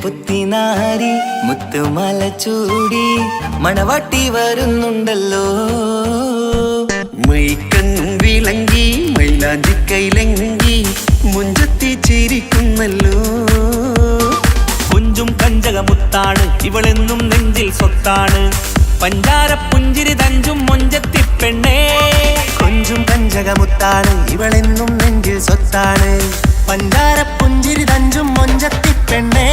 പുത്തിനാരി മുത്തുമാല ചൂടി മണവാട്ടി വരുന്നുണ്ടല്ലോ. മൈക്കണ്ണും വിളങ്ങി മൈലാഞ്ചി കൈലങ്കി മുഞ്ചത്തി ചിരിക്കുന്നല്ലോ. കുഞ്ചും കഞ്ചകമുത്താണ് ഇവളെന്നും നെഞ്ചിൽ സ്വത്താണ്. പഞ്ചാര പുഞ്ചിരി തഞ്ചും മൊഞ്ചത്തി പെണ്ണേ. കൊഞ്ചും കഞ്ചകമുത്താണ് ഇവളെന്നും നെഞ്ചിൽ സ്വത്താണ്. പഞ്ചാര പുഞ്ചിരി തഞ്ചും മൊഞ്ചത്തി പെണ്ണേ.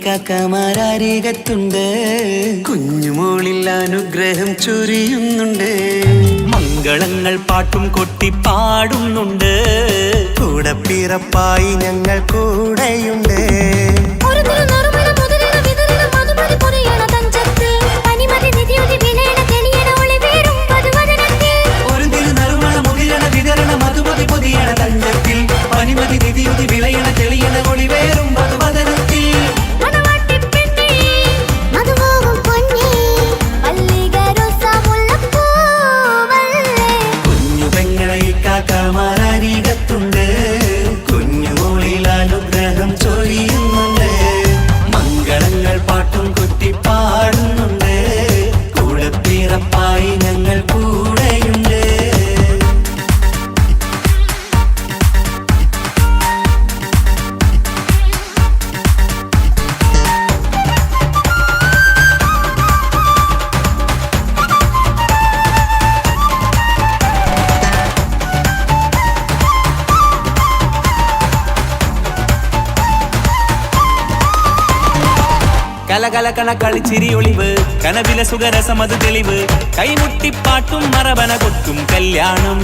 കാക്കമാരരികത്തുണ്ട്. കുഞ്ഞുമോളിൽ അനുഗ്രഹം ചൊരിയുന്നുണ്ട്. മംഗളങ്ങൾ പാട്ടും കൊട്ടി പാടുന്നുണ്ട്. കൂടെ പിറപ്പായി ഞങ്ങൾ കൂടെയുണ്ട്. മധുമതി പൊതിയണ തഞ്ചത്തിൽ പനിമതി നിധിയുതി വിളയണ തെളിയണ ഒളിവേറും മധുവദന കലകലകണ കളിച്ചിരി ഒളിവ് കനവിലെ സുഖരസമത് തെളിവ് കൈമുട്ടിപ്പാട്ടും മറവന കൊട്ടും കല്യാണം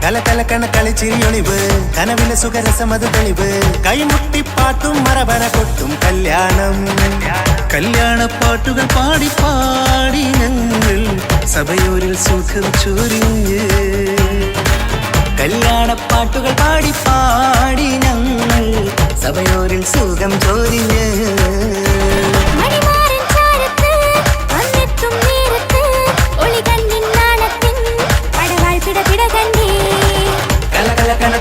കലകലകണ കളിച്ചിരി ഒളിവ് കനവിലെ സുഖരസമത് തെളിവ് കൈമുട്ടിപ്പാട്ടും മറവന കൊട്ടും കല്യാണം കല്യാണപ്പാട്ടുകൾ പാടി പാടി ഞങ്ങൾ സഭയോരിൽ സുഖം ചൊരിഞ്ഞ് കല്യാണപ്പാട്ടുകൾ പാടി പാടി ഞങ്ങൾ സഭയോരിൽ സുഖം ചൊരിഞ്ഞ്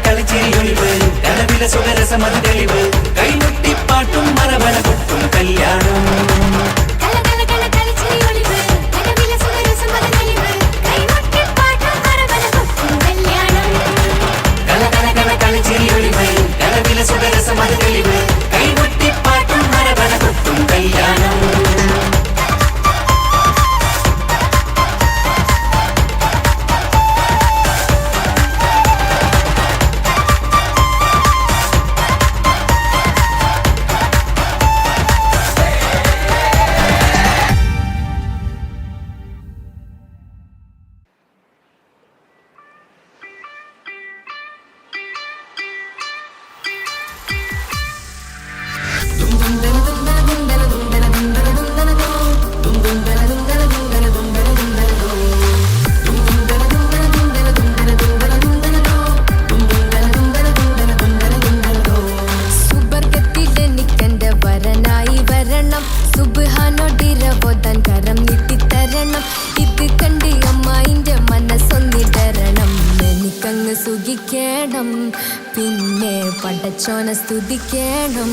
കളിച്ചിരിയൊളിവ് കനവിലെ സുഖരസമത് തെളിവ് കൈമുട്ടിപ്പാട്ടും മറവന കൊട്ടും കല്യാണം പിന്നെ പടച്ചോന സ്തുതിക്കണം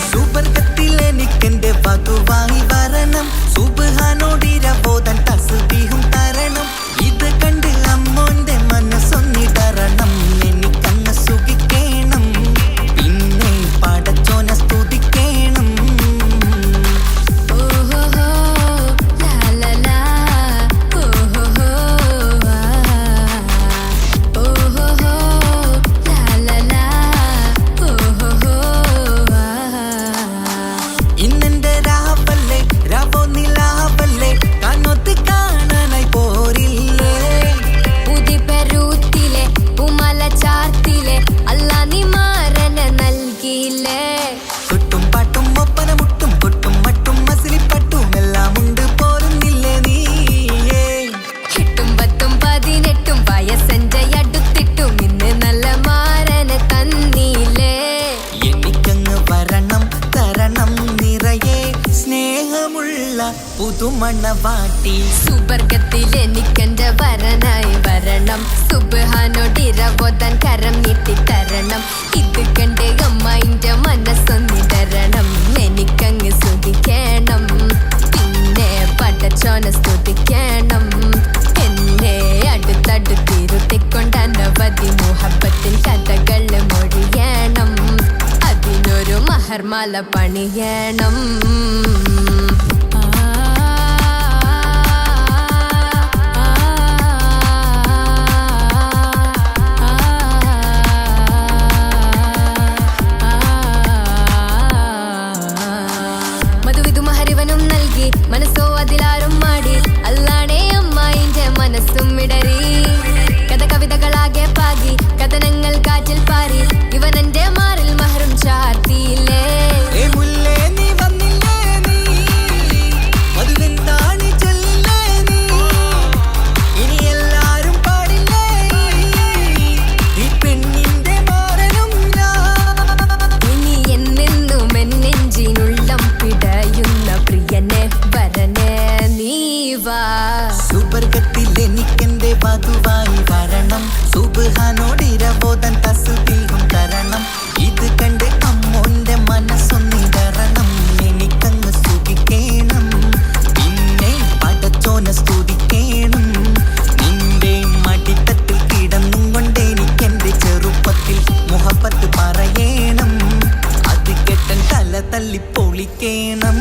സുബർഗത്തിലെനിക്കെന്റെ വധുവായി വരണം സുബ്ഹാനോടിരബോധൻ തസ്ബീഹും തരണം ഇത് കണ്ട് അമ്മോന്റെ മനസ്സൊന്നിടരണം എനിക്കങ്ങ് സുഖിക്കണം പിന്നെ പടച്ചോന സ്തുതിക്കണം പുതുമണവാട്ടി സുബർഗത്തിൽ എനിക്കെന്റെ വരനായി വരണം സുബ്ഹാനോടിരബോധൻ കരം നീട്ടിത്തരണം ഇത് കണ്ട് അമ്മയിന്റെ മനസ്സൊന്നിടരണം എനിക്കങ്ങ് സ്തുതിക്കണം പിന്നെ പടച്ചോന സ്തുതിക്കണം എന്നെ അടുത്തടുത്തിരുത്തിക്കൊണ്ട് അനവധി മുഹബത്തിൻ കഥകൾ മൊഴിയണം അതിനൊരു മഹർമാല പണിയണം മനസ്സോ അതിലാരും മാടി അല്ലാണേ അമ്മായിന്റെ മനസ്സും ഇടറി കഥ കവിതകളാകെ പാകി കഥനങ്ങൾ കാറ്റിൽ പാറി ഇവനെന്റെ മാറിൽ മഹറും ചാർത്തിയില്ലേ സുബർഗത്തിലെനിക്കെന്റെ വധുവായി വരണം സുബ്ഹാനോടിരബോധൻ തസ്ബീഹും തരണം ഇത് കണ്ട് അമ്മോന്റെ മനസ്സൊന്നിടരണം എനിക്കങ്ങ് സുഖിക്കണം പിന്നെ പടച്ചോന സ്തുതിക്കണം നിന്റെ മടിത്തട്ടിൽ കിടന്നും കൊണ്ട് എനിക്കെന്റെ ചെറുപ്പത്തിൽ മുഹബത്ത് പറയണം അത് കെട്ടൻ തല തല്ലി പൊളിക്കണം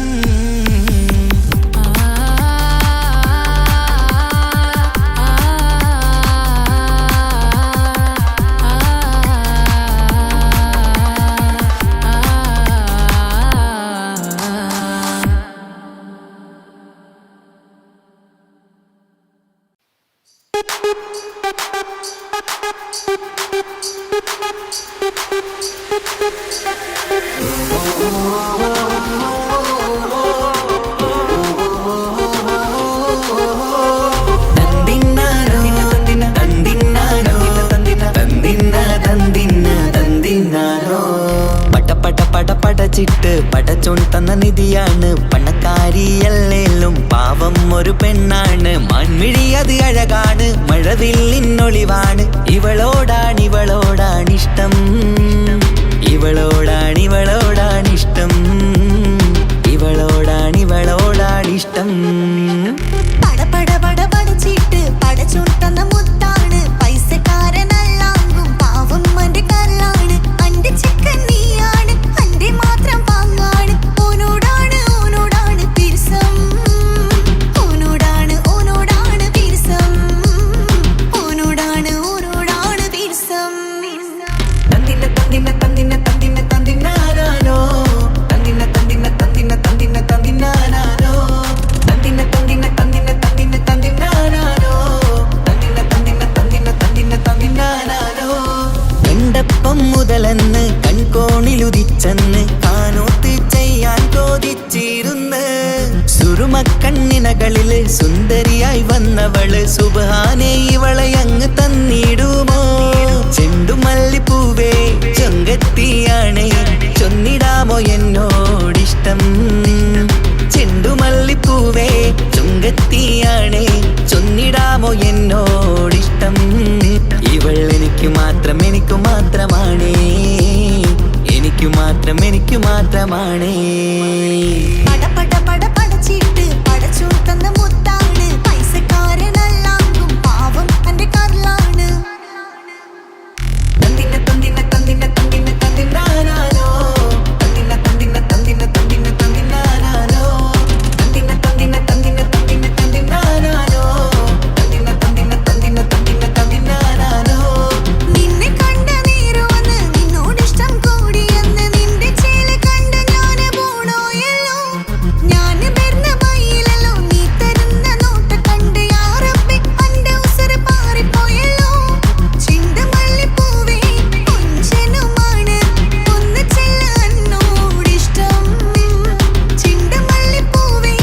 പടച്ചിട്ട് പടച്ചോൻ തന്ന നിധിയാണ് പണക്കാരിയല്ലേലും പാവം ഒരു പെണ്ണാണ് മാൻമിഴി അത് അഴകാണ് മഴവില്ലിന്നൊളിവാണ് ഇവളോടാണിഷ്ടം ഇവളോടാണിഷ്ടം ഇവളോടാണിഷ്ടം പടച്ചിട്ട് പടച്ചോൻ തന്ന മുത്താണ് പൈസക്കാരനല്ലാങ്കും പാവം അന്റെ കരളാണ് അന്റെ ചിക്കൻ നീയാണ് അന്റെ മാത്രം പാങ്ങാണ് ഓനോടാണ് പിരിസം ഓനോടാണ് പിരിസം ഓനോടാണ് പിരിസം തന്തിന്നാനോ തന്തിന്നാനോ കണ്ടപ്പം മുതലെന്ന് കൺകോണിലുദിച്ചെന്ന് കാനോത്ത് ചെയ്യാൻ കോതിച്ചിരുന്ന് സുറുമക്കണ്ണിനകളില് സുന്ദരിയായി വന്നവള് സുബ്ഹാനേ ഇവളെ അങ്ങ് തന്നിടുമോ ചെണ്ടുമല്ലിപ്പൂവേ ചൊങ്കത്തിയാണ് ചൊന്നിടാമോ എന്നോടിഷ്ടം ചെണ്ടുമല്ലിപ്പൂവേ ചുങ്കത്തിയാണ് ചൊന്നിടാമോ എന്നോടിഷ്ടം ഇവൾ എനിക്ക് മാത്രമാണേ എനിക്ക് മാത്രമാണേ പടച്ചിട്ട് പടച്ചോൻ തന്ന മുത്താണ് പൈസക്കാരനല്ലാങ്കും പാവം അന്റെ കരളാണ് തന്തിന്നാനോ നിന്നെ കണ്ട നേരോന്ന് നിന്നോടിഷ്ടം കൂടിയെന്ന് നിന്റെ ചേല് കണ്ട് ഞാന് പോണോയല്ലോ ഞാന് വരുന്ന വഴിയിലല്ലോ നീ തരുന്ന നോട്ട കണ്ട് യാ റബ്ബി അന്റെ ഉസറ് പാറിപ്പോയല്ലോ ചെണ്ടുമല്ലിപ്പൂവേ കൊഞ്ചനുമാണ് ഒന്ന് ചെല്ല് എന്നോടിഷ്ടം ചെണ്ടുമല്ലിപ്പൂവേ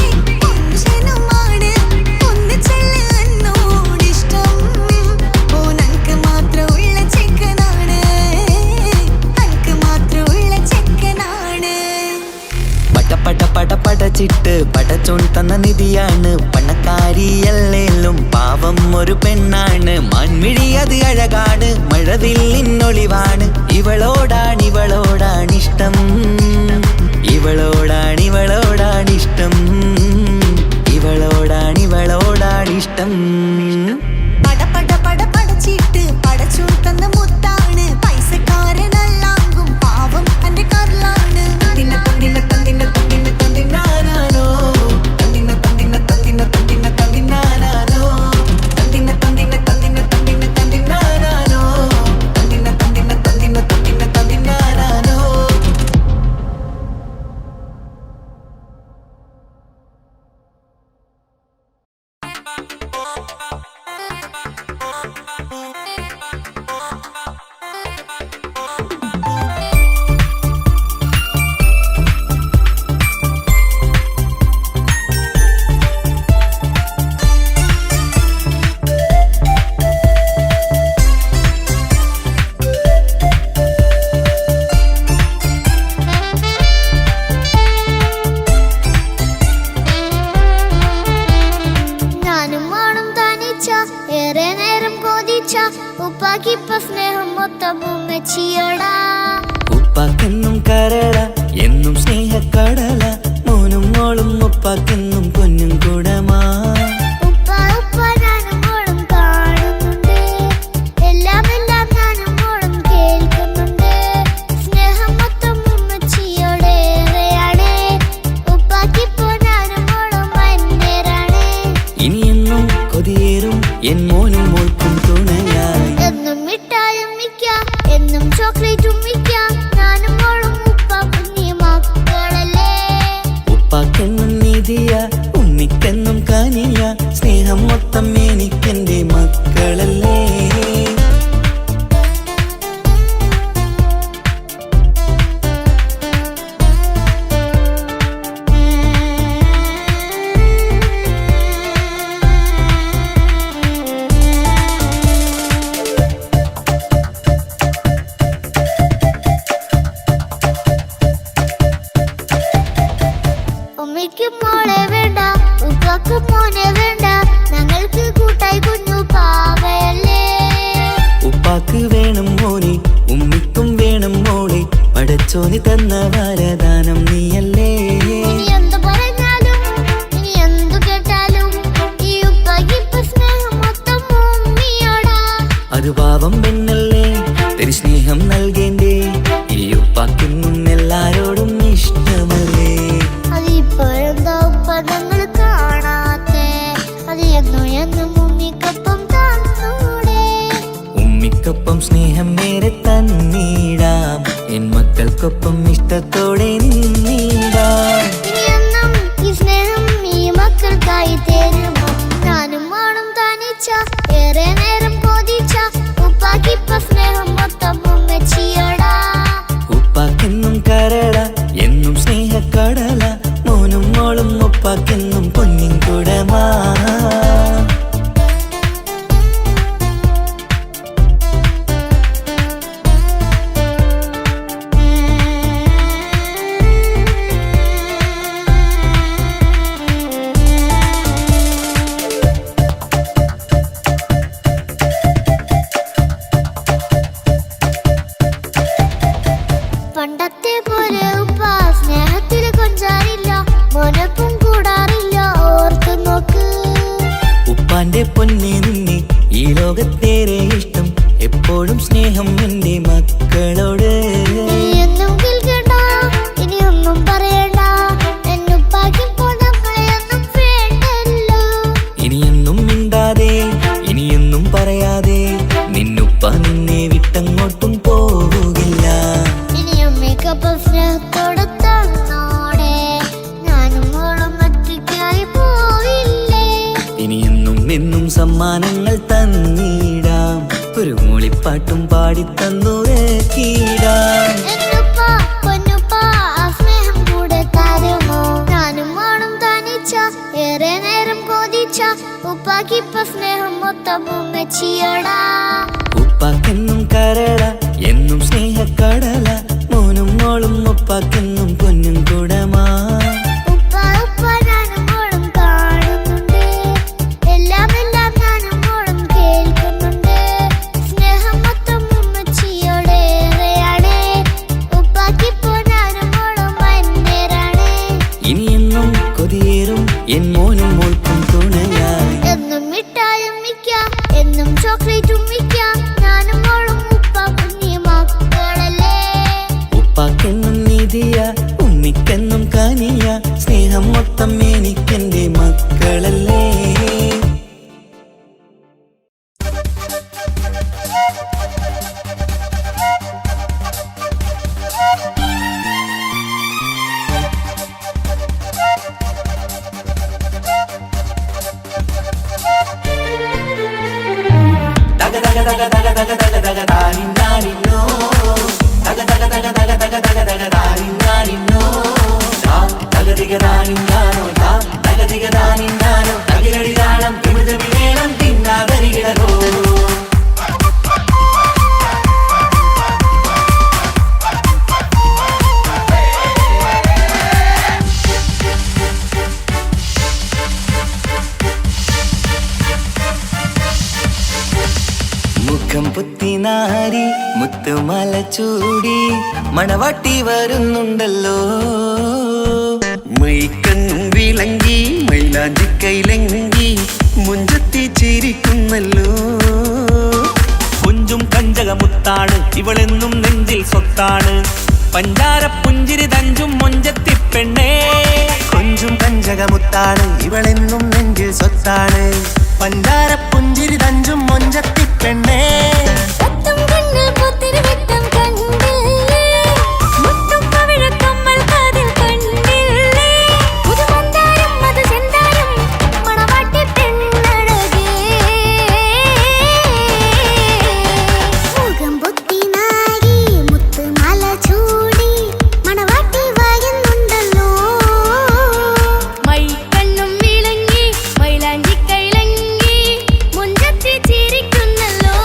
കൊഞ്ചനുമാണ് ഒന്ന് ചെല്ല് എന്നോടിഷ്ടം ഓനക്ക് മാത്രമുള്ള ചെക്കനാണ് അനക്ക് മാത്രമുള്ള ചെക്കനാണ് പടച്ചിട്ട് പടച്ചോൻ തന്ന നിധിയാണ് പണക്കാരിയല്ലേലും പാവം ഒരു പെണ്ണാണ് മാൻമിഴി അത് അഴകാണ് മഴവില്ലിന്നൊളിവാണ് ഇവളോടാണിഷ്ടം ഇവളോടാണിഷ്ടം ഇവളോടാണിഷ്ടം പടച്ചിട്ട് പടച്ചോൻ തന്ന മുത്താണ് പൈസക്കാരനല്ലാങ്കും പാവം അന്റെ കരളാണ് തന്തിന്നാനോ ഉപ്പാക്കിപ്പ സ്നേഹം മൊത്തം ഉമ്മച്ചിയോടാ ഉപ്പാക്കെന്നും കരള എന്നും സ്നേഹക്കടല മോനും മോളും ഉപ്പാക്കെന്നും പൊന്നും കൂടമാ ഉപ്പ ഞാനും മോളും കാണുന്നുണ്ട് എല്ലാം ഞാനും മോളും കേൾക്കുന്നുണ്ട് സ്നേഹം മൊത്തം ഉമ്മച്ചിയോടേറെയാണ് ഉപ്പാക്കിപ്പോ ഞാനും മോളും അന്യരാണ് ഇനിയെന്നും കൊതിയേറും എൻ മോനും മോൾക്കും തുണയായി എന്നും മിഠായും മിക്ക എന്നും ചോക്ലേറ്റും മിക്ക ഞാനും മോളും ഉപ്പ കുഞ്ഞി മക്കളല്ലേ ഉമ്മയ്ക്ക് മോളെ വേണ്ട ഉപ്പാക്ക് മോനെ വേണ്ട ഞങ്ങൾക്ക് കൂട്ടായി കുഞ്ഞു പാവയല്ലേ ഉപ്പാക്ക് വേണം മോനെ ഉമ്മിക്കും വേണം മോളെ പടച്ചോന് തന്ന വരദാനം നീയല്ലേ ഇനി എന്തു പറഞ്ഞാലും ഇനി എന്തു കേട്ടാലും ഈ ഉപ്പാക്ക് ഇപ്പൊ സ്നേഹം മൊത്തം ഉമ്മിയോടാ അത് പാവം പെണ്ണല്ലേ തിരി സ്നേഹം നൽകേണ്ടേ ഈ ഉപ്പാക്കിന്നും എല്ലാരോടും ഇഷ്ടമല്ലേ അതിപ്പോഴെന്താ ഉപ്പ ഞങ്ങൾ കാണാത്തെ അത് എന്നും എന്നും ഉമ്മിക്കൊപ്പം തന്നൂടെ ഉമ്മിക്കൊപ്പം സ്നേഹം നേരെ തന്നീടാം എൻ മക്കൾക്കൊപ്പം ഇഷ്ടത്തോടെ നിന്നീടാം ഇനി എന്നും ഈ സ്നേഹം ഈ മക്കൾക്കായി തരുമോ ഞാനും മോളും തനിച്ച ഏറെ നേരം കൊതിച്ച ഉപ്പാക്കിപ്പ സ്നേഹം മൊത്തം ഉമ്മച്ചിയോടാ ഉപ്പാക്കെന്നും കരള എന്നും സ്നേഹക്കടല മോനും മോളും ഉപ്പാക്കെന്നും പൊന്നിൻ കുടമാ പണ്ടത്തെ പോലെ ഉപ്പ സ്നേഹത്തില് കൊഞ്ചാറില്ല മോനൊപ്പം കൂടാറില്ല ഓർത്തു നോക്ക് ഉപ്പാന്റെ പൊന്നെ നിന്നെ ഈ ലോകത്തേറെ ഇഷ്ടം എപ്പോഴും സ്നേഹം എന്റെ മക്കളോട് ഇനി എന്നും കേൾക്കണ്ട ഇനി ഒന്നും പറയണ്ട എന്നുപ്പാക്കിപ്പോ നമ്മളെയൊന്നും വേണ്ടല്ലോ ഇനിയൊന്നും മിണ്ടാതെ ഇനിയൊന്നും പറയാതെ നിന്നുപ്പ നിന്നെ വിട്ടങ്ങോട്ടും പോവുകില്ല ഇനി അമ്മയ്ക്കൊപ്പം സ്നേഹത്തോടെ തന്നോടെ ഞാനും മോളും ഒറ്റയ്ക്കായി പോയില്ലേ ഇനിയെന്നും എന്നും സമ്മാനങ്ങൾ തന്നീടാം ഒരു മൂളിപ്പാട്ടും പാടിത്തന്നുറക്കീടാം എന്നുപ്പ പൊന്നുപ്പ ആ സ്നേഹം കൂടെ തരുമോ ഞാനും മോളും തനിച്ച ഏറെ നേരം കൊതിച്ച ഉപ്പാക്കിപ്പ സ്നേഹം മൊത്തം ഉമ്മച്ചിയോടാ ഉപ്പാക്കെന്നും കരള എന്നും സ്നേഹക്കടല മോനും മോളും ഉപ്പാക്കെന്നും പൊന്നും കുടമാ ഉപ്പ ഉപ്പ ഞാനും മോളും കാണുന്നുണ്ട് എല്ലാം എല്ലാം ഞാനും മോളും കേൾക്കുന്നുണ്ട് സ്നേഹം മൊത്തം ഉമ്മച്ചിയോടേറെയാണ് ഉപ്പാക്കിപ്പോ ഞാനും മോളും അന്യരാണ് ഇനിയെന്നും കൊതിയേറും എൻ മോനും മോൾക്കും തുണയായി എന്നും മിഠായും മിക്കാം എന്നും ചോക്ലേറ്റും മിക്കാം ഞാനും മോളും ഉപ്പ കുഞ്ഞി മക്കളല്ലേ ഉപ്പാക്കെന്നും നിധിയ ഉമ്മിക്കെന്നും കാനിയ സ്നേഹം മൊത്തം എനിക്കെന്റെ മക്കളല്ലേ മുഖം പുത്തിനാരി മുത്തുമല ചൂടി മണവാട്ടി വരുന്നുണ്ടല്ലോ മൈക്കണ്ണും വിളങ്ങി മൈലാഞ്ചി കൈലങ്കി മുഞ്ചത്തി ചിരിക്കുന്നല്ലോ കുഞ്ചും കഞ്ചകമുത്താണ് ഇവളെന്നും നെഞ്ചിൽ സ്വത്താണ് പഞ്ചാര പുഞ്ചിരി തഞ്ചും മൊഞ്ചത്തി പെണ്ണേ കൊഞ്ചും കഞ്ചകമുത്താണ് ഇവളെന്നും നെഞ്ചിൽ സ്വത്താണ് പഞ്ചാര പുഞ്ചിരി തഞ്ചും മൊഞ്ചത്തി പെണ്ണേ പത്തും കണ്ണിൽ പുത്തിരി വെട്ടം കണ്ടില്ലേ മുത്തും പവിഴക്കമ്മൽ കാതിൽ കണ്ടില്ലേ പുതുമന്ദാരം മധു ചെന്താരം മണവാട്ടി പെണ്ണഴകേ മുഖം പൊത്തി നാരി മുത്തുമാല ചൂടി മണവാട്ടി വായുന്നുണ്ടല്ലോ മൈക്കണ്ണും വിളങ്ങി മൈലാഞ്ചി കൈലങ്ങി മുഞ്ചത്തി ചിരിക്കുന്നല്ലോ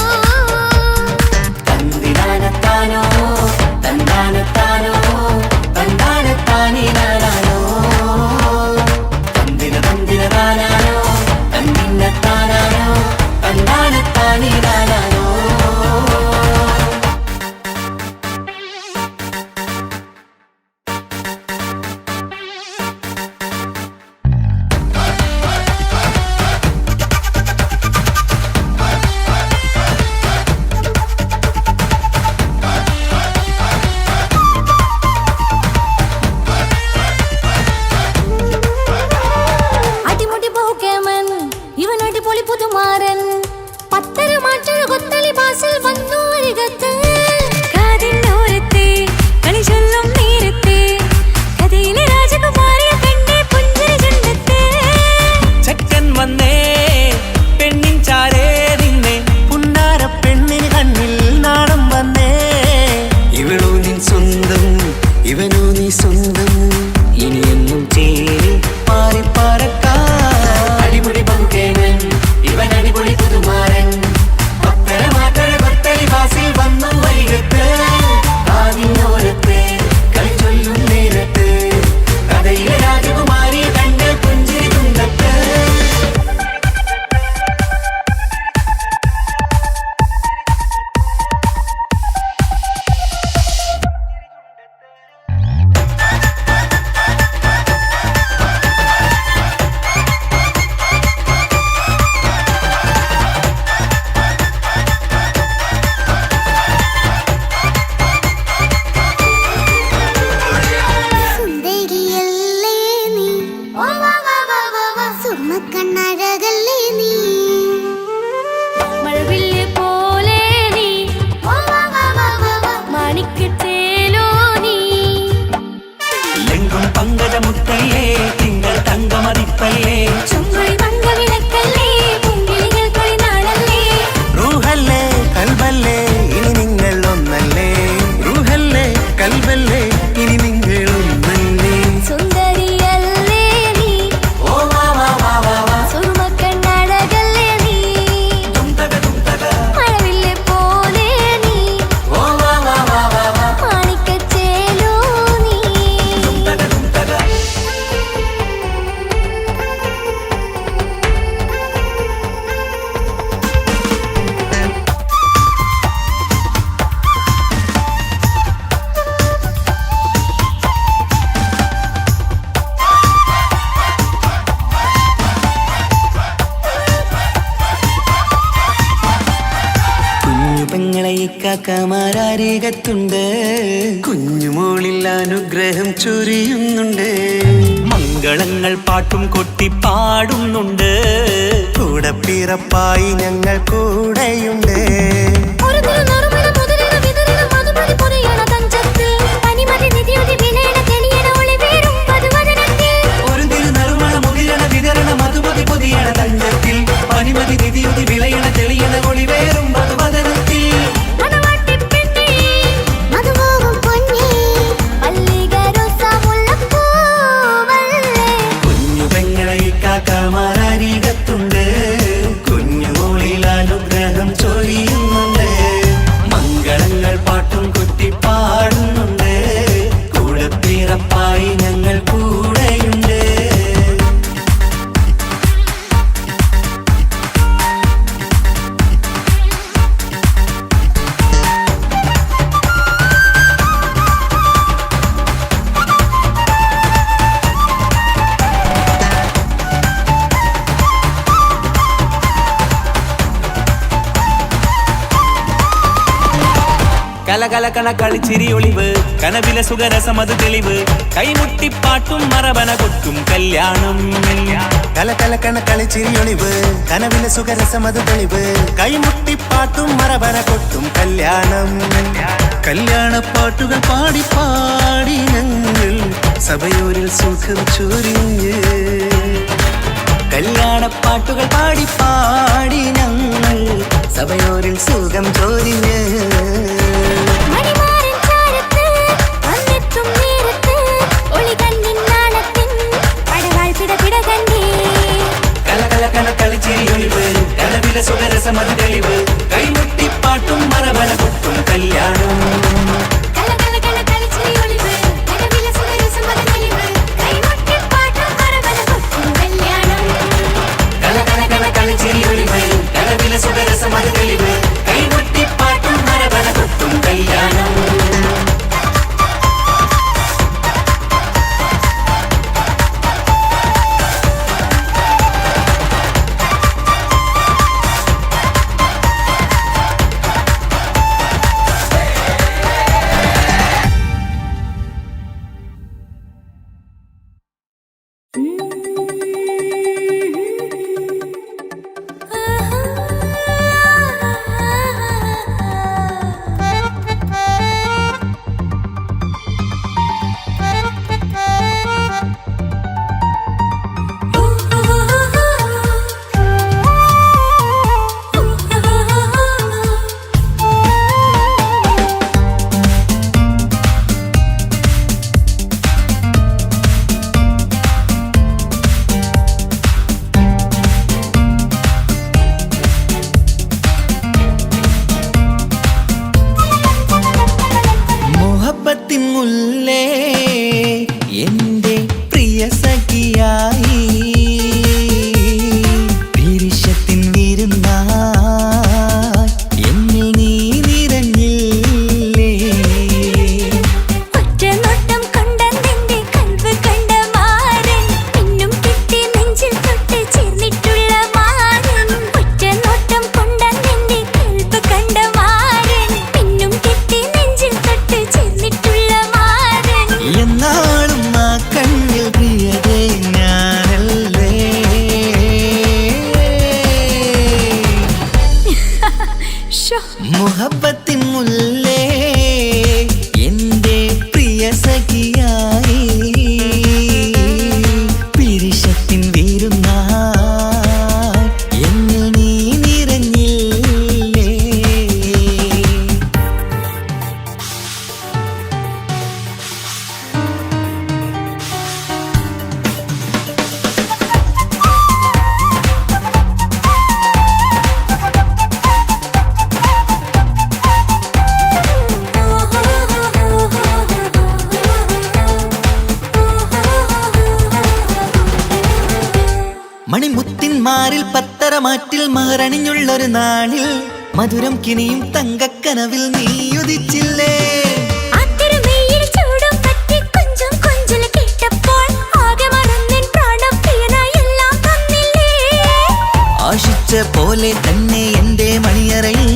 മുത്തല്ലേ തിങ്കൾ തങ്കമതിപ്പല്ലേ ചുങ്കുഴി മംഗവിളക്കല്ലേ പൂങ്കിളികൾക്കൊരു നാളല്ലേ റൂഹല്ലേ കൽബല്ലേ ഇനി നിങ്ങൾ ഒന്നല്ലേ റൂഹല്ലേ കൽബല്ലേ ഇനി നിങ്ങൾ ഒന്നല്ലേ സുന്ദരിയല്ലേ നീ ഓ വാ വാ വാ വാ വാ സുറുമക്കണ്ണഴകല്ലേ നീ മഴവില്ലെ പോലെ നീ ഓ വാ വാ വാ വാ വാ മാണിക്കച്ചേലോ നീ കുഞ്ഞു പെങ്ങളെ ഇക്കാക്കമാരാരികത്തുണ്ട് കുഞ്ഞുമോളിൽ അനുഗ്രഹം ചൊരിയുന്നുണ്ട് മംഗളങ്ങൾ പാട്ടും കൊട്ടി പാടുന്നുണ്ട് കൂടെ പിറപ്പായി ഞങ്ങൾ കൂടെയുണ്ട് ഒരു തിരുനറുമണ മുതലിന വിതറിന മധുമതി പൊതിയണ തഞ്ചത്തിൽ പനിമതി നിധിയുതി വിലയണ തെളിയണ ഒളിവേറും പതുവദനത്തിൽ ഒരു തിരുനറുമണ മുതിരണ വിതരണ മധുമതി പൊതിയണ തഞ്ചത്തിൽ പനിമതി നിധിയുതി വിളയണ തെളിയണ ഒളിവേറും മധുവദനത്തിൽ മണവാട്ടിപ്പെണ്ണേ മധുമോഹം പൊന്നേ മല്ലികരോസ മുല്ലപ്പൂവല്ലേ കുഞ്ഞു പെങ്ങളെ ഇക്കാക്കമാരാരികത്തുണ്ട് കുഞ്ഞുമോളിൽ അനുഗ്രഹം ചൊരിയുന്നുണ്ട് മംഗളങ്ങൾ പാട്ടും കൊട്ടി പാടുന്നുണ്ട് കൂടെ പിറപ്പായി ഞങ്ങൾ കൂടെയുണ്ട് കലകലകണ കളിച്ചിരി ഒളിവ് കനവിലെ സുഖരസമത് തെളിവ് കൈമുട്ടിപ്പാട്ടും മറവന കൊട്ടും കല്യാണം കലകലക്കണ കളിച്ചിരിയൊളിവ് കനവിലെ സുഖരസമത് തെളിവ് കൈമുട്ടിപ്പാട്ടും മറവര കൊട്ടും കല്യാണം കല്യാണപ്പാട്ടുകൾ പാടി പാടി ഞങ്ങൾ സഭയൂരിൽ സുഖം ചൊരിഞ്ഞ് കല്യാണപ്പാട്ടുകൾ പാടി പാടി ഞങ്ങൾ സഭയോരിൽ സുഖം ചോരിഞ്ഞ് മണിമാരൻ ചാരത്ത് വന്നെത്തും നേരത്ത് ഒളികണ്ണിൻ നാണത്തിൻ പടവാൾ പിടപിട കണ്ടേ കലകലകണ കളിച്ചിരി ഒളിവ് കനവിലെ സുഖരസമത് തെളിവ് കൈമുട്ടിപ്പാട്ടും മറവന കൊട്ടും കല്യാണം കലകലകണ കളിച്ചിരി ഒളിവ് കനവിലെ സുഖരസമത് തെളിവ് കൈമുട്ടിപ്പാട്ടും മറവന കൊട്ടും കല്യാണം കലകലകണ കളിച്ചിരി ഒളിവ് കനവിലെ സുഖരസമത് തെളിവ് കൈമുട്ടിപ്പാട്ടും മറവന കൊട്ടും കല്യാണം മുഹബത്തിൻ മുല്ലേ എന്റെ പ്രിയ സഖിയായി പിരിശത്തിൻ വിരുന്നായി എന്നിൽ നീ നിറഞ്ഞില്ലേ ഒറ്റ നോട്ടം കൊണ്ടെന്റെ കൽവ് കണ്ട മാരൻ പിന്നും കിട്ടി നെഞ്ചിൽ തൊട്ട് ചേർന്നിട്ടുള്ള മാരൻ ഒറ്റ നോട്ടം കൊണ്ടെന്റെ കൽവ് കണ്ട മാരൻ പിന്നും കിട്ടി നെഞ്ചിൽ തൊട്ട് ചേർന്നിട്ടുള്ള മാരൻ എന്നാളും ആ കണ്ണിൽ പ്രിയതേ ഞാനല്ലേ മുഹബത്തിൻ മുല്ലേ എന്റെ പ്രിയ സഖിയായി മണിമുത്തിന്മാരിൽ പത്തരമാറ്റിൽ മഹറണിഞ്ഞുള്ളൊരു നാളിൽ മധുരം കിനിയും തങ്കക്കനവിൽ നീയുദിച്ചില്ലേ. ആശിച്ച പോലെ തന്നെ എന്റെ മണിയറയിൽ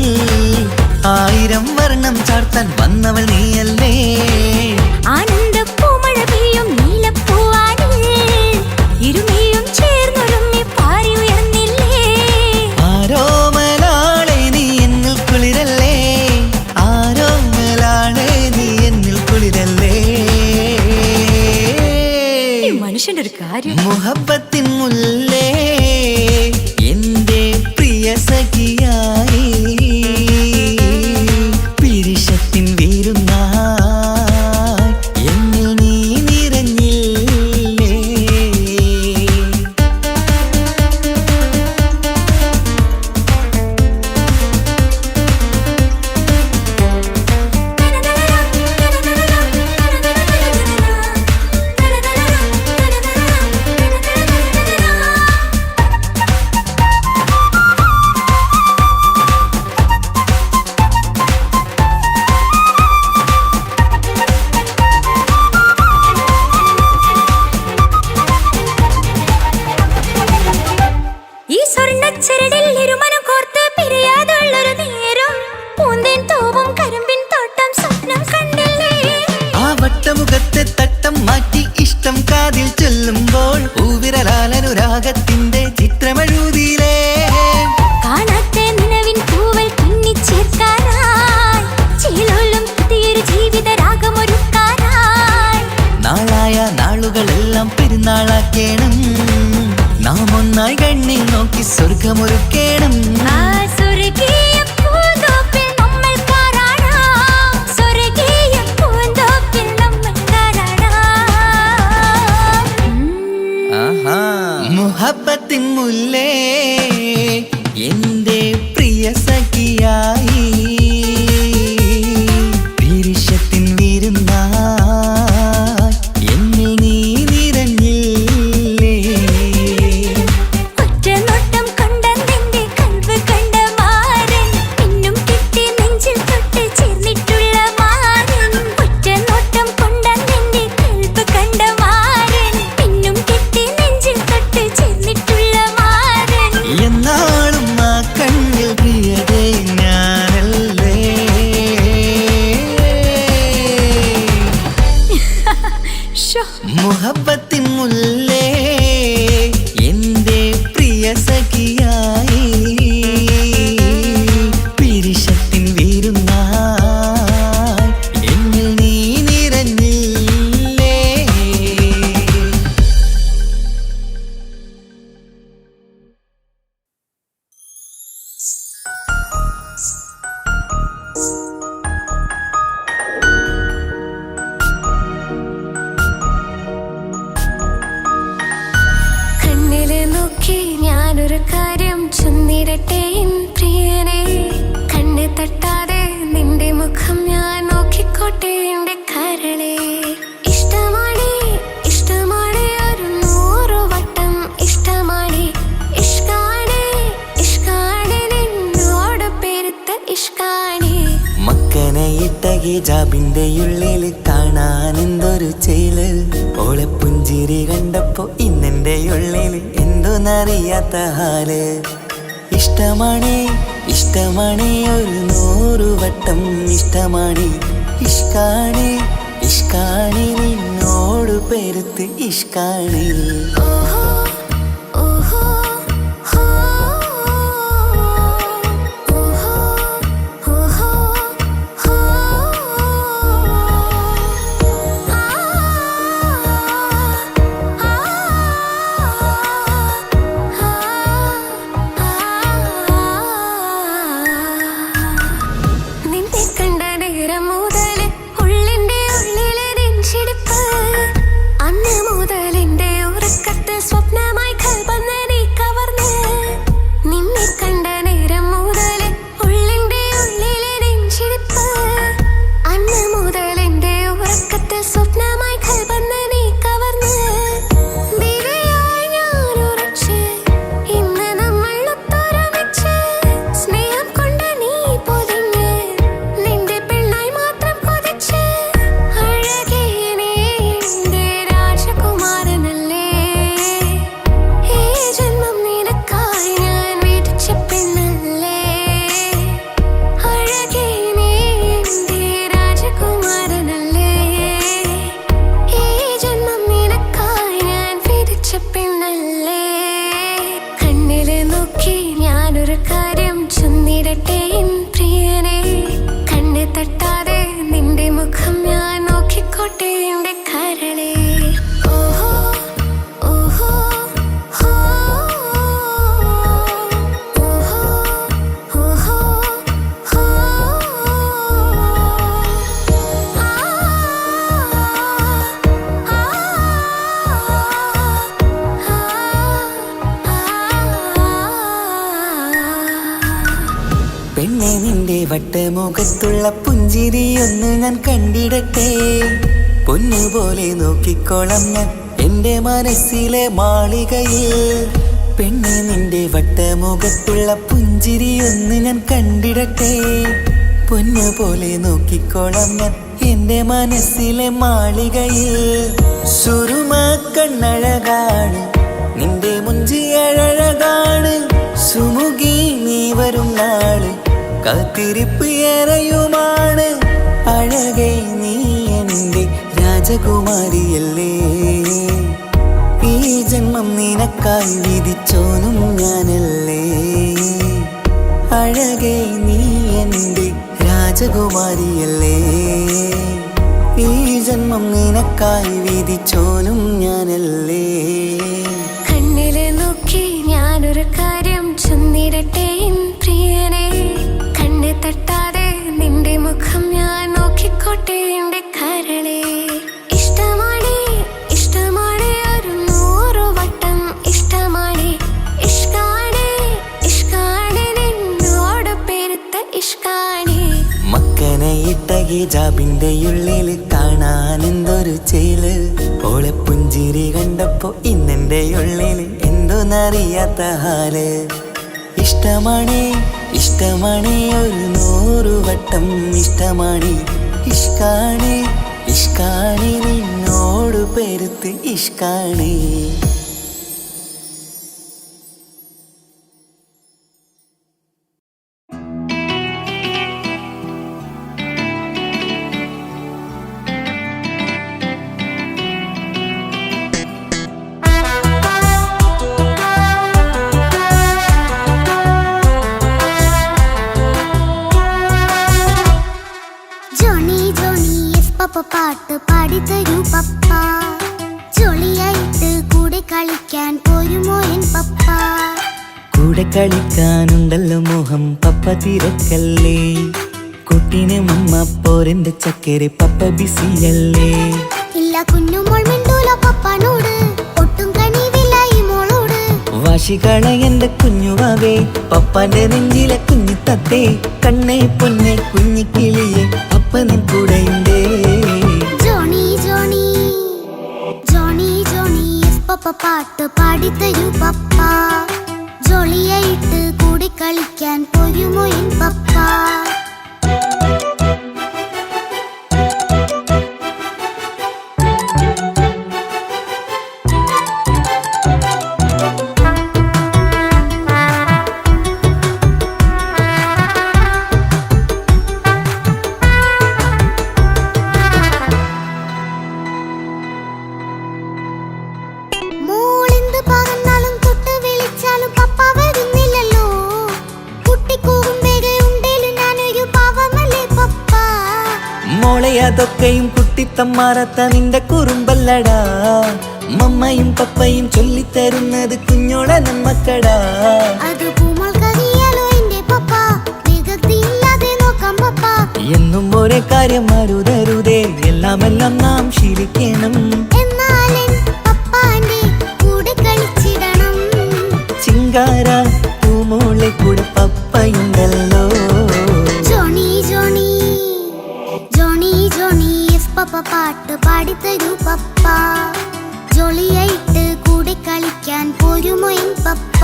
1000 വർണ്ണം ചാർത്താൻ വന്നവൾ നീയല്ലേ. ആനന്ദപ്പൂമഴ പെയ്യും നീലപ്പൂവാനിൽ ഇരുമയും ചേർന്നൊരുമ്മി പാരി ഉയർന്നില്ലേ. ആരോമലാളെ നീ എന്നിൽ കുളിരല്ലേ, ആരോമലാളെ നീ എന്നിൽ കുളിരല്ലേ. മനുഷ്യന്റെ ഒരു കാര്യം. മുഹബത്തിൻ മുല്ലേ എന്റെ പ്രിയ സഖിയായി പിരിശത്തിൻ വീരുന്നായി എന്നിൽ നീ നിറഞ്ഞില്ലേ. ഈ സ്വർണ്ണച്ചരടിൽ ഇരുമനം കോർത്ത് പിരിയാതുള്ളൊരു നേരം പൂന്തേൻ തോവും കരിമ്പിൻ തോട്ടം സ്വപ്നം കണ്ടില്ലേ. ആ വട്ടമുഖത്തെ തട്ടം മാറ്റി ഇഷ്ടം കാതിൽ ചൊല്ലുമ്പോൾ പൂവിരലാലനുരാഗത്തിന്റെ ചിത്രമെഴുതിയിലേ. കാണാത്ത നിലവിൻ പൂവൽ തുന്നിച്ചേർക്കാനായി ചീലോലും പുതിയൊരു ജീവിത രാഗമൊരുക്കാനായി നാളായ നാളുകളെല്ലാം പെരുന്നാളാക്കേണം, നാം ഒന്നായി കണ്ണിൽ നോക്കി സ്വർഗമൊരുക്കേണം. ആ സ്വർഗീയ പൂന്തോപ്പിൽ നമ്മൾ കാരാടാം, സ്വർഗീയ പൂന്തോപ്പിൽ നമ്മൾ കാരാടാം. ആഹാ. മുഹബത്തിൻ മുല്ലേ എന്റെ പ്രിയ സഖിയായി പിരിശത്തിൻ വീരുന്നായി എന്നിൽ നീ നിറഞ്ഞില്ലേ. ഒറ്റ നോട്ടം കൊണ്ടെന്റെ കൽവ് കണ്ട മാരൻ പിന്നും കിട്ടി നെഞ്ചിൽ തൊട്ട് ചേർന്നിട്ടുള്ള മാരൻ. ഒറ്റ നോട്ടം കൊണ്ടെന്റെ കൽവ് കണ്ട മാരൻ പിന്നും കിട്ടി നെഞ്ചിൽ തൊട്ട് ചേർന്നിട്ടുള്ള മാരൻ. എന്നാളും ആ കണ്ണിൽ പ്രിയതേ ഞാനല്ലേ. ശോ, മുഹബത്തിൻ മുല്ലേ എന്റെ പ്രിയ സഖിയായി പിരിശത്തിൻ വീരുന്നായി എന്നിൽ നീ നിറഞ്ഞില്ലേ. കണ്ണില് നോക്കി ഞാനൊരു കാര്യം ചൊന്നിരട്ടെ എൻ പ്രിയനെ. കണ്ണ് തട്ടാതെ നിന്റെ മുഖം ഞാൻ നോക്കിക്കോട്ടെ എന്റെ കരളെ. ഇഷ്ടമാണ് ഇഷ്ടമാണ് ഒരു 100 വട്ടം ഇഷ്ടമാണ്. ഇഷ്കാണ് ഇഷ്കാണ് നിന്നോട് പെരുത്ത ഇഷ്കാണ്. മക്കനയിട്ട ഹിജാബിന്റെ ഉള്ളിൽ കാണാൻ എന്തൊരു ചേല്. ഓളെ പുഞ്ചിരി കണ്ടപ്പോ ഇന്നെന്റെ ഉള്ളിൽ എന്തോന്നറിയാത്ത ഹാല്. ഇഷ്ടമാണ് ഇഷ്ടമാണ് ഒരു 100 വട്ടം ഇഷ്ടമാണ്. ഇഷ്കാണ് ഇഷ്കാണ് നിന്നോട് പെരുത്ത് ഇഷ്കാണ്. ഓഹോ ഓഹോ ഹോ ഓഹോ ഓഹോ ഹോ. നിന്നെ കണ്ട നേരം മുതൽ ഉള്ളിന്റെ ഉള്ളിലെ നെഞ്ചിടിപ്പ്, അന്ന് മുതൽ എന്റെ ഉറക്കത്തിൽ പച്ചപ്പെണ്ണല്ലേ കണ്ണില് നോക്കി ഞാനൊരു കാര്യം ചൊന്നിടട്ടെ എൻ പ്രിയനെ കണ്ണ് തട്ടാതെ നിന്റെ മുഖം ഞാൻ നോക്കിക്കോട്ടെ എന്റെ കരളെ ഓഹോ ഓഹോ ഹോ ഓഹോ ഓഹോ ഹോ പെണ്ണെ നിന്റെ വട്ടമുഖത്തുള്ള പുഞ്ചിരിയൊന്ന് ഞാൻ കണ്ടിടട്ടെ പൊന്നുപോലെ നോക്കിക്കോളാം ഞാൻ എന്റെ മനസ്സിലെ മാളികയിൽ പെണ്ണെ നിന്റെ വട്ടമുഖത്തുള്ള പുഞ്ചിരിയൊന്ന് ഞാൻ കണ്ടിടട്ടെ പൊന്നുപോലെ നോക്കിക്കോളാം ഞാൻ എന്റെ മനസ്സിലെ മാളികയിൽ സുറുമ കണ്ണഴകാണ് നിന്റെ മുഞ്ചിയഴകാണ് സുമുഖി നീ വരും നാള് കാത്തിരിപ്പ് ഏറെയുമാണ് അഴകെ നീ എന്റെ രാജകുമാരിയല്ലേ ഈ ജന്മം നിനക്കായി വിധിച്ചോനും ഞാനല്ലേ അഴകെ നീ എന്റെ രാജകുമാരിയല്ലേ ഈ ജന്മം നിനക്കായി വിധിച്ചോനും ഞാനല്ലേ കണ്ണില് നോക്കി ഞാനൊരു കാര്യം ചൊന്നിടട്ടെ എൻ പ്രിയനെ കണ്ണ് തട്ടാതെ നിന്റെ മുഖം ഞാൻ നോക്കിക്കോട്ടെ എന്റെ കരളെ ഇഷ്ടമാണ് ഇഷ്ടമാണ് ഒരു 100 വട്ടം ഇഷ്ടമാണ് ഇഷ്കാണ് ഇഷ്കാണ് നിന്നോട് പെരുത്ത ഇഷ്കാണ് മക്കനയിട്ട ഹിജാബിന്റെ ഉള്ളിൽ കാണാൻ എന്തൊരു ചേല് ഓളെ പുഞ്ചിരി കണ്ടപ്പോ ഇന്നെന്റെ ഉള്ളിൽ എന്തോന്നറിയാത്ത ഹാല് ഇഷ്ടമാണ് ഇഷ്ടമാണ് ഒരു 100 വട്ടം ഇഷ്ടമാണ് ഇഷ്കാണ് ഇഷ്കാണ് നിന്നോട് പെരുത്ത് ഇഷ്കാണ് ജോണി ജോണി എസ് പപ്പ പാട്ട് പാടിത്തരൂ പപ്പ ജോളിയായിട്ട് കൂടെ കളിക്കാൻ പോരുമോ എൻ പപ്പ കൂടെ കളിക്കാനുണ്ടല്ലോ മോഹം പപ്പ തിരക്കല്ലേ കുട്ടീനെ മമ്മ പോരെന്റെ ചക്കരെ പപ്പ ബിസിയല്ലേ ഇല്ല കുഞ്ഞുമോൾ മിണ്ടൂല പപ്പനോട് ഒട്ടും കണിവില്ല ഈ മോളോട് വാശികള എന്റെ കുഞ്ഞുവാവേ പപ്പാന്റെ നെഞ്ചിലെ കുഞ്ഞു തത്തേ കണ്ണേ പൊന്നെ കുഞ്ഞിക്കിളിയെ അപ്പനും കൂടെയുണ്ടേ Johnny Johnny Johnny Johnny yes papa പാട്ട് പാടിത്തരൂ പപ്പ ജോളിയായിട്ട് കൂടെ കളിക്കാൻ പോരുമോ എൻ പപ്പ മോളെന്ത് പറഞ്ഞാലും തൊട്ട് വിളിച്ചാലും പപ്പ വരുന്നില്ലല്ലോ കുട്ടിക്കൂകും വേഗം ഉണ്ടേലും ഞാനൊരു പാവമല്ലേ പപ്പ മോളെ അതൊക്കെയും കുട്ടിത്തമ്മാറത്ത നിന്റെ കുറുമ്പല്ലടാ മമ്മയും പപ്പയും ചൊല്ലിത്തരുന്നത് കുഞ്ഞോളെ നമ്മക്കടാ അത് പൂമോൾക്കറിയാലോ എന്റെ പപ്പ വികൃതിയില്ലാതെ നോക്കാം പപ്പ എന്നും ഒരേ കാര്യം അരുതരുതേ എല്ലാം നാം ശീലിക്കണം എന്നാലൻ പപ്പാന്റെ കൂടെ കളിച്ചിടണം ചിങ്കാര പൂമോളെ കൂടെ പപ്പയുണ്ടല്ലോ Johnny Johnny Johnny Johnny yes papa പാട്ട് പാടിത്തരൂ പപ്പ ജോളിയായിട്ട് കൂടെ കളിക്കാൻ പോരുമോ എൻ പപ്പ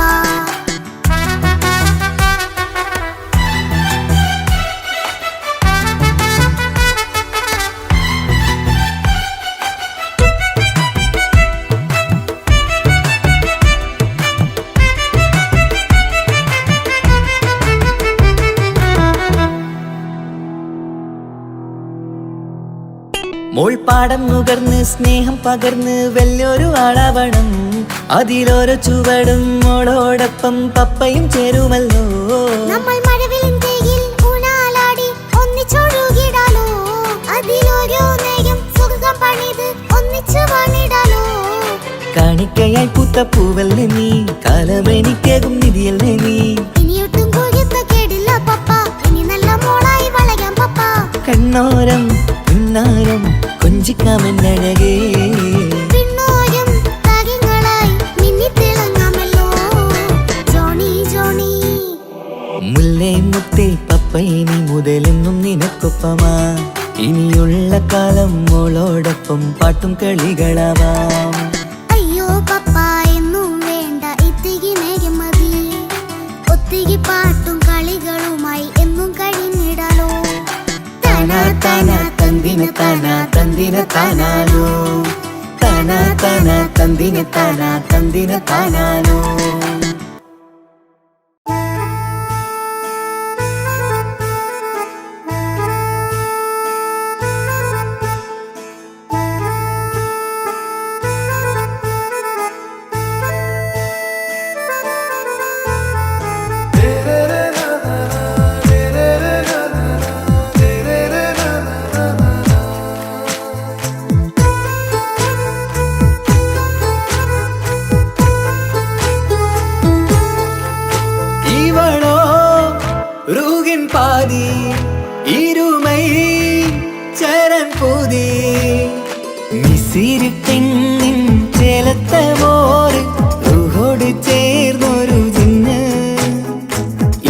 മോൾ പാടം നുകർന്ന് സ്നേഹം പകർന്ന് വലിയൊരു ആളാവണം അതിലോരോ ചുവടും മോളോടൊപ്പം പപ്പയും ചേരുമല്ലോ. നമ്മൾ മഴവിലും തേയിൽ ഊഞ്ഞാലാടി ഒന്നിച്ചൊഴുകിടാലോ. അതിലോരോ നേരം സുഖം പണിത് ഒന്നിച്ചു വാണിടാലോ. കാണിക്കയായി പൂത്ത പൂവല്ലേ നീ, കാലമെനിക്കേകും നിധിയല്ലേ നീ. ഇനിയൊട്ടും കൊഴുത്ത കേടില്ല പപ്പ, ഇനി നല്ല മോളായി വളരാം പപ്പ. കണ്ണോരം പിന്നാരം കൊഞ്ചിക്കാമെന്നഴകേ, പിന്നോരം താരങ്ങളായി മിന്നിത്തിളങ്ങാമല്ലോ. ജോണി ജോണി മുല്ലേ മുത്തേ പപ്പയിനി മുതലെന്നും നിനക്കൊപ്പമാ. ഇനിയുള്ള കാലം മോളോടൊപ്പം പാട്ടും കളികളാവാം. അയ്യോ പപ്പ എന്നും വേണ്ട ഇത്തിരി നേരം മതി. ഒത്തിരി പാട്ടും കളികളുമായി എന്നും കഴിഞ്ഞിടാലോ. താനാ താനാ തന്തിന താനാ തന്തിന താനാലോ, താനാ താനാ തന്തിന താനാ തന്തിന താനാലോ. பாதி இருமை சரண் போதி மிசிறு பெண்ணின் ചേലത്തമോര് റൂഹോട് ചേർന്നൊരു ജിന്ന്.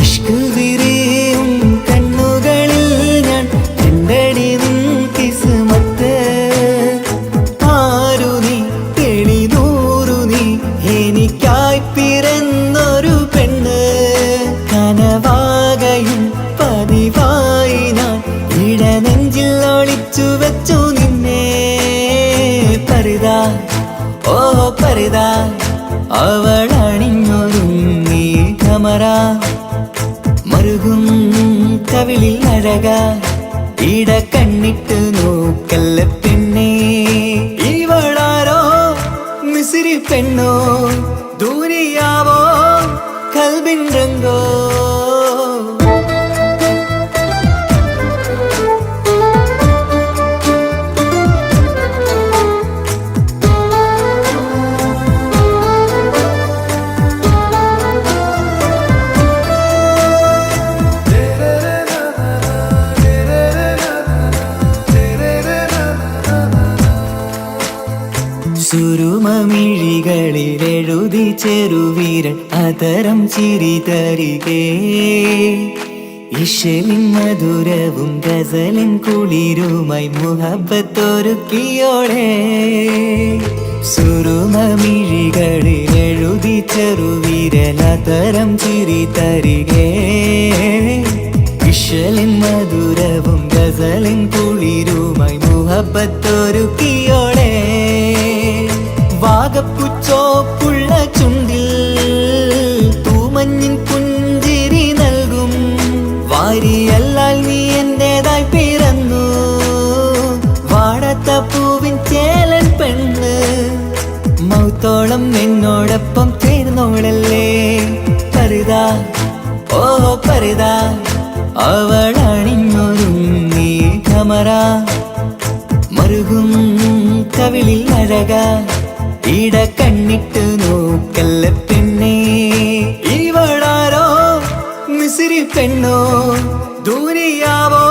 ഇഷ്ക് വിരിയും കണ്ണുകളിൽ ഞാൻ കണ്ടടി നിൻ കിസ്മത്ത്. ആരു നീ തെളിനൂറു നീ എനിക്കായി പിറന്നൊരു പെണ്ണ്. കനവാകയും പതിവായി ഞാൻ ഇടനെഞ്ചിൽ ഒളിച്ചു വെച്ചു നിന്നെ. പരിതാ ഓ പരിതാ അവളണിഞ്ഞൊരുങ്ങി കമറ. മറുകും കവിളിൽ അഴക ഇട കണ്ണിട്ട് നോക്കല്ല പെണ്ണേ. ഇവളാരോ മിസിരി പെണ്ണോ, ദൂരിയാവോ കൽബിൻ രംഗോ. സുരുമമിഴികളിൽ എഴുതി ചെറുവീരൻ അതരം ചിരി തരികേ. ഇശലിൻ മധുരവും ഗസലിൻ കുളിരുമായി മുഹബത്തൊരുക്കിയോളെ. സുരുമമിഴികളിൽ എഴുതി ചെറുവീരൻ അതരം ചിരി തരികേ. ഇശലിൻ മധുരവും ഗസലിൻ കുളിരുമായി മുഹബത്തൊരുക്കിയോളെ. വാഗപ്പുച്ചോപ്പുള്ള ചുണ്ടിൽ തൂമഞ്ഞിൻ പുഞ്ചിരി നൽകും. വാരിയല്ലാൽ നീ എന്റേതായി പിറന്നു. വാടാത്ത പൂവിൻ ചേലൻ പെണ്ണ്. മൗത്തോളം എന്നോടൊപ്പം ചേർന്നോളല്ലേ. പരിതാ ഓ പരിതാ അവളണിഞ്ഞൊരുങ്ങി കമറ. മറുകും കവിളിൽ അഴക ഇട കണ്ണിട്ട് നോക്കല്ല പെണ്ണേ. ഇവളാരോ മിസിരി പെണ്ണോ, ദൂരിയാവോ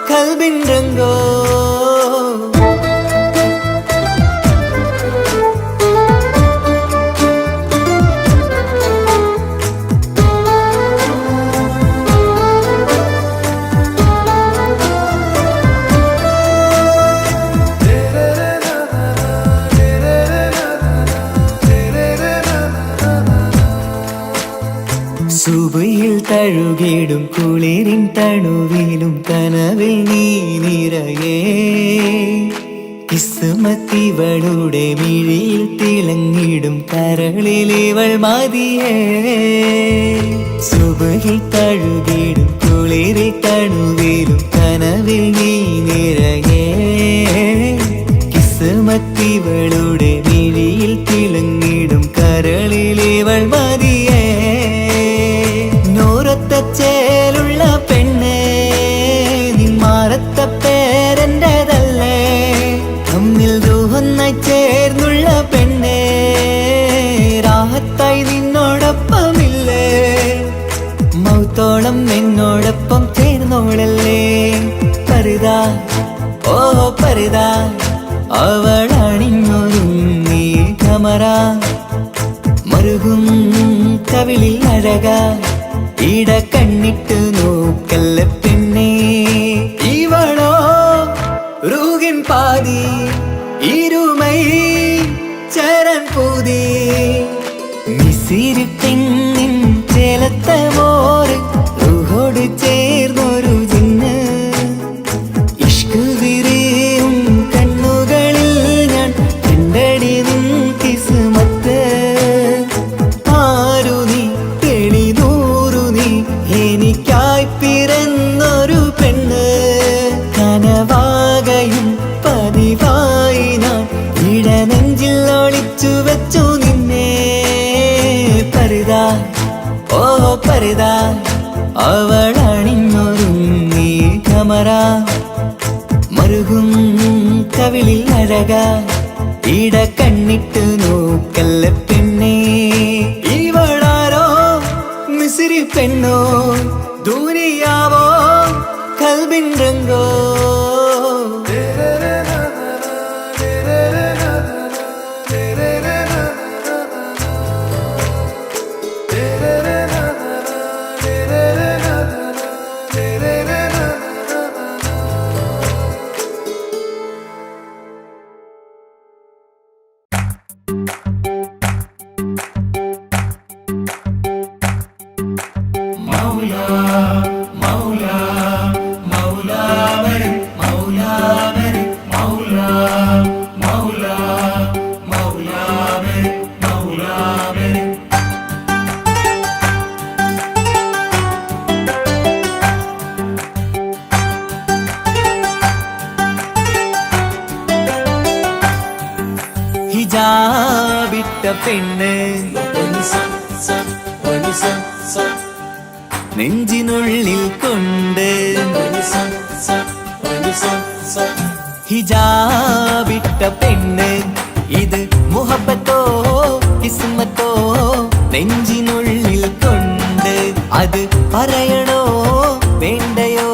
കൽബിൻ രംഗോ. സുബയിൽ തഴുകിടും കുളിരിൻ തണുവിലും കനവിൽ നീ നിറയേ. കിസ്മത്തിവളുടെ മിഴിയിൽ തിളങ്ങിടും കരളിലിവൾ മതിയേ. സുബയിൽ തഴുകിടും കുളിരിൽ തണുവിലും കനവിൽ നീ നിറയേ. കിസ്മത്തിവളുടെ മിഴിയിൽ തിളങ്ങിടും മറുകും കവിളിൽ അഴകാ ഇട കണ്ണിട്ട് നോക്കല്ല പെണ്ണേ ഇവളോ റൂകിൻ പാതി ഇരുമൈ ചരൻ പൂതി മിസിരി പെണ്ണിൻ ചേലത്ത മോറ് റൂഹോട് ചേർന്നൊരു ജിന്ന് ഇഷ്ക് വിരിയും കണ്ണുകളിൽ ഞാൻ കണ്ടടി നിൻ കിസ്മത്ത് ആരു നീ തെളിനൂറു നീ എനിക്കായി പിറന്നൊരു പെണ്ണ് കനവാകയും പതിവായി ഞാൻ ഇടനെഞ്ചിൽ ഒളിച്ചു വെച്ചു നിന്നെ പരിതാ ഓ പരിതാ അവളണിഞ്ഞൊരുങ്ങി കമറ മറുകും കവിളിൽ അഴകാ ഇട കണ്ണിട്ട് നോക്കല്ല പെണ്ണേ ഇവളാരോ മിസിരി പെണ്ണോ ദൂരിയാവോ കൽബിൻ രംഗോ ഹിജാബിട്ട പെണ്ണ് നെഞ്ചിനുള്ളിൽ കൊണ്ട് ഹിജാബിട്ട പെണ്ണ് ഇത് മുഹബത്തോ കിസ്മത്തോ നെഞ്ചിനുള്ളിൽ കൊണ്ട് അത് പറയണോ വേണ്ടയോ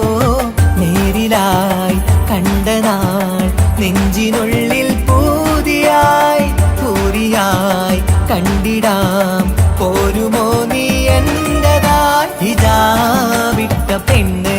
നേരിലായി കണ്ട നാൾ നെഞ്ചിനുള്ളിൽ പൂതിയായി പൂരിയായി കണ്ടിടാം പോരുമോ നീ എന്റതായി ഹിജാബിട്ട പെണ്ണ്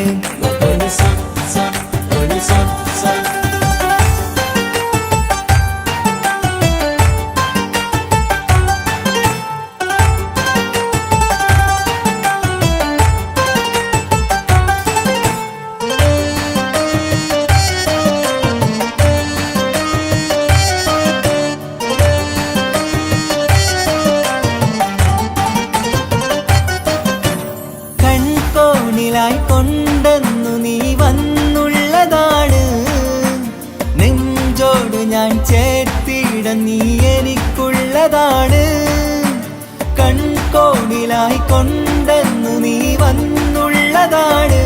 കൺകോണിലായി കൊണ്ടെന്നു നീ വന്നുള്ളതാണ് നെഞ്ചോട് ഞാൻ ചേർത്തിട നീ എനിക്കുള്ളതാണ് കൺകോണിലായി കൊണ്ടെന്നു നീ വന്നുള്ളതാണ്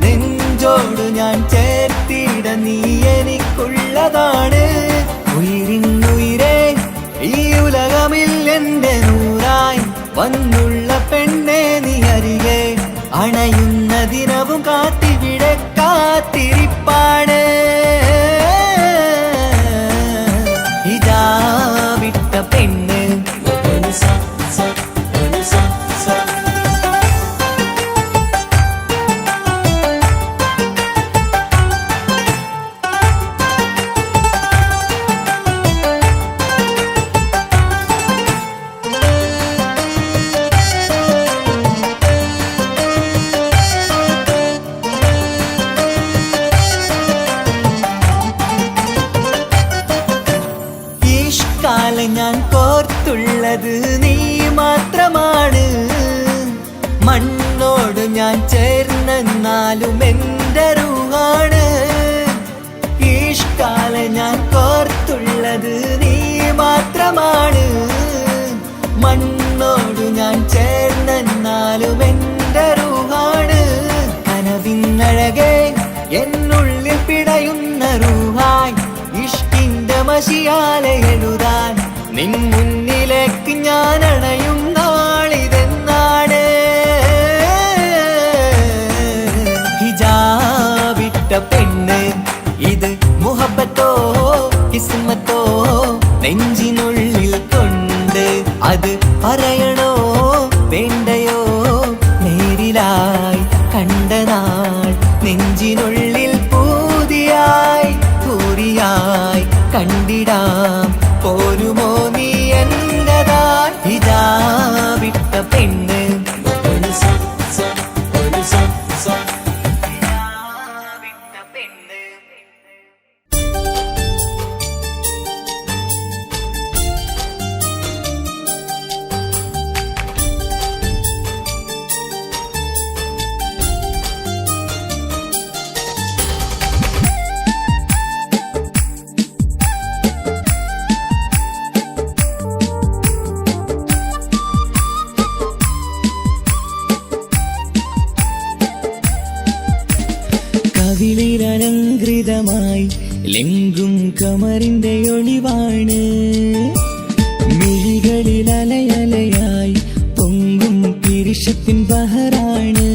നെഞ്ചോട് ഞാൻ ചേർത്തിട നീ എനിക്കുള്ളതാണ് ഉയിരിന്നുയിരേ ഈ ഉലകമിൽ എന്റെ നൂറായി വന്നുള്ള പെണ്ണെ നീ അരികെ അണയുന്ന ദിനവും കാത്തിവിടെ കാത്തിരിപ്പാണ് ഹിജാബിട്ട പെണ്ണ് കാലം ഞാൻ കോർത്തുള്ളത് നീ മാത്രമാണ് മണ്ണോട് ഞാൻ ചേർന്നെന്നാലും എൻ്റെ റൂഹാണ് ഈഷ്കാലം ഞാൻ കോർത്തുള്ളത് നീ മാത്രമാണ് മണ്ണോട് ഞാൻ ചേർന്നെന്നാലും എൻ്റെ റൂഹാണ് കനവിന്നഴകെ എന്നുള്ളിൽ പിടയുന്ന റൂഹായി ഇഷ്കിന്റെ മഷിയാലെ എഴുതാൻ നിൻ മുന്നിലേക്ക് ഞാൻ അണയും നാളിതെന്നാണ് ഹിജാബിട്ട പെണ്ണ് ഇത് മുഹബത്തോ കിസ്മത്തോ നെഞ്ചിനുള്ളിൽ കൊണ്ട് അത് പറയണോ വേണ്ടയോ നേരിലായി കണ്ട നാൾ നെഞ്ചിനുള്ളിൽ പൂതിയായി പൂരിയായി കണ്ടിടാം പോരുമോ നീ എന്നതായി ഇതാ വിട്ട പെണ്ണ് കവിളിലലങ്കൃതമായി ലെങ്കും കമറിന്റെ ഒളിവാണ് മിഴികളിൽ അലയലയായി പൊങ്കും പിരിശത്തിൻ ബഹറാണ്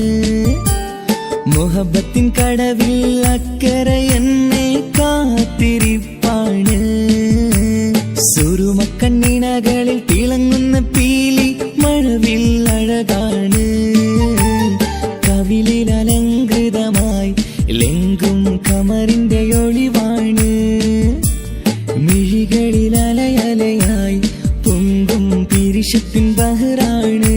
മുഹബത്തിൻ കടവിൽ അക്കരെ എന്നെ കാത്തിരിപ്പാണ് സുറുമക്കണ്ണിണകളിൽ തിളങ്ങുന്ന പീലി മഴവിൽ അഴകാണ് കവിളിൽ അലങ്കൃതമായി ലെങ്കും കമറിന്റെ ഒളിവാണ് മിഴികളിൽ അലയലയായി പൊങ്കും പിരിശത്തിൻ ബഹറാണ്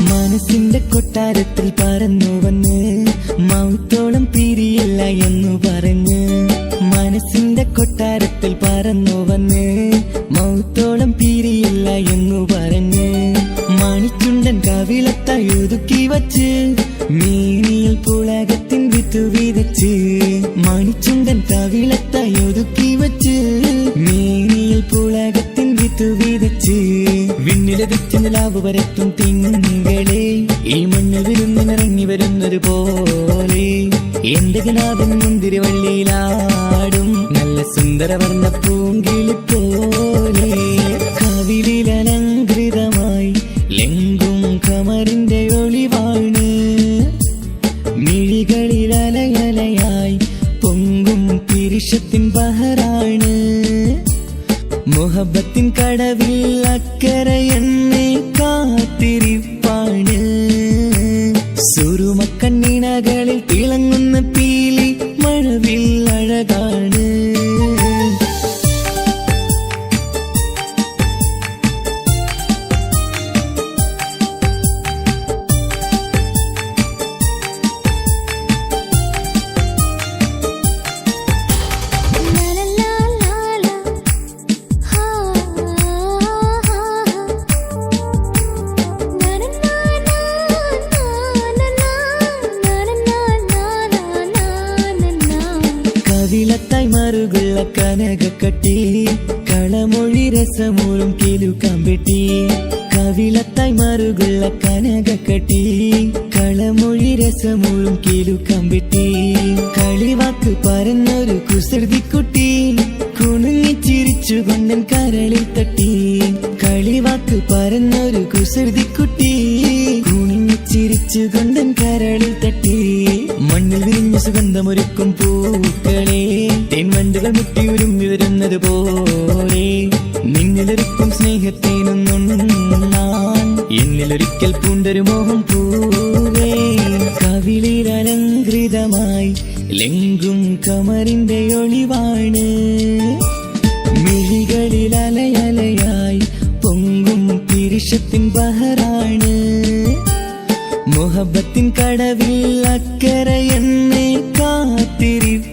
മനസ്സിന്റെ കൊട്ടാരത്തിൽ പറന്നു വന്ന് മൗത്തോളം പിരിയില്ല എന്നു പറഞ്ഞ് മനസ്സിന്റെ കൊട്ടാരത്തിൽ പറന്നു വന്ന് മൗത്തോളം പിരിയില്ല എന്നു പറഞ്ഞ് മണിച്ചുണ്ടൻ കവിളത്തായി ഒതുക്കി വച്ച് മീനിയിൽ പുളകത്തിൻ വിത്തു വിതച്ച് മണിച്ചുണ്ടൻ കവിളത്തായി ഒതുക്കി വച്ച് മീനിയിൽ പുളകത്തിൻ വിത്തു വിതച്ച് വിണ്ണിലതിച്ച് നിലാവ് വരത്തും തിങ്കളെ ഈ മണ്ണ് വിരുന്നിനിറങ്ങി വരുന്നത് പോലെ എന്റെ കിനാവിൻ മുന്തിരിവള്ളിയിലാടും നല്ല സുന്ദരവർണ്ണ പൂങ്കിളി പോലെ കവിളിലലങ്കൃതമായി ലെങ്കും കമറിന്റെ ഒളിവാണ് മിഴികളിൽ അലയലയായി പൊങ്കും പിരിശത്തിൻ ബഹറാണ് മുഹബത്തിൻ കടവിൽ അക്കരെ എന്നെ കാത്തിരിപ്പാണ് സുറുമക്കണ്ണിണകളിൽ തിളങ്ങുന്ന പീലി മഴവിൽ അഴകാണ് കവിളത്തായി മറുകുള്ള കനകക്കട്ടി കളമൊഴി രസമൂറും കിലുക്കാമ്പെട്ടി കവിളത്തായി മറുകുള്ള കനകക്കട്ടി കളമൊഴി രസമൂറും കിലുക്കാമ്പെട്ടി കളിവാക്ക് പറഞ്ഞൊരു കുസൃതിക്കുട്ടി കുണുങ്ങിച്ചിരിച്ചു കൊണ്ടൻ കരളിൽ തട്ടി കളിവാക്ക് പറഞ്ഞൊരു കുസൃതിക്കുട്ടി കുണുങ്ങിച്ചിരിച്ചു കൊണ്ടൻ കരളിൽ തട്ടി മണ്ണിൽ വിരിഞ്ഞ സുഗന്ധമൊരുക്കും പൂക്കളെ തേൻവണ്ടുകൾ മുട്ടിയുരുമ്പി വരുന്നത് പോലെ നിന്നിലൊരുക്കും സ്നേഹത്തേനൊന്നുണ്ണാൻ എന്നിലൊരിക്കൽ പൂണ്ടൊരു മോഹം പൂവേ കവിളിലലങ്കൃതമായി ലെങ്കും കമറിന്റെ ഒളിവാണ് മിഴികളിൽ അലയലയായി പൊങ്കും പിരിശത്തിൻ ബഹറാണ് മുഹബത്തിൻ കടവിൽ അക്കരെ എന്നെ കാത്തിരിപ്പാണ്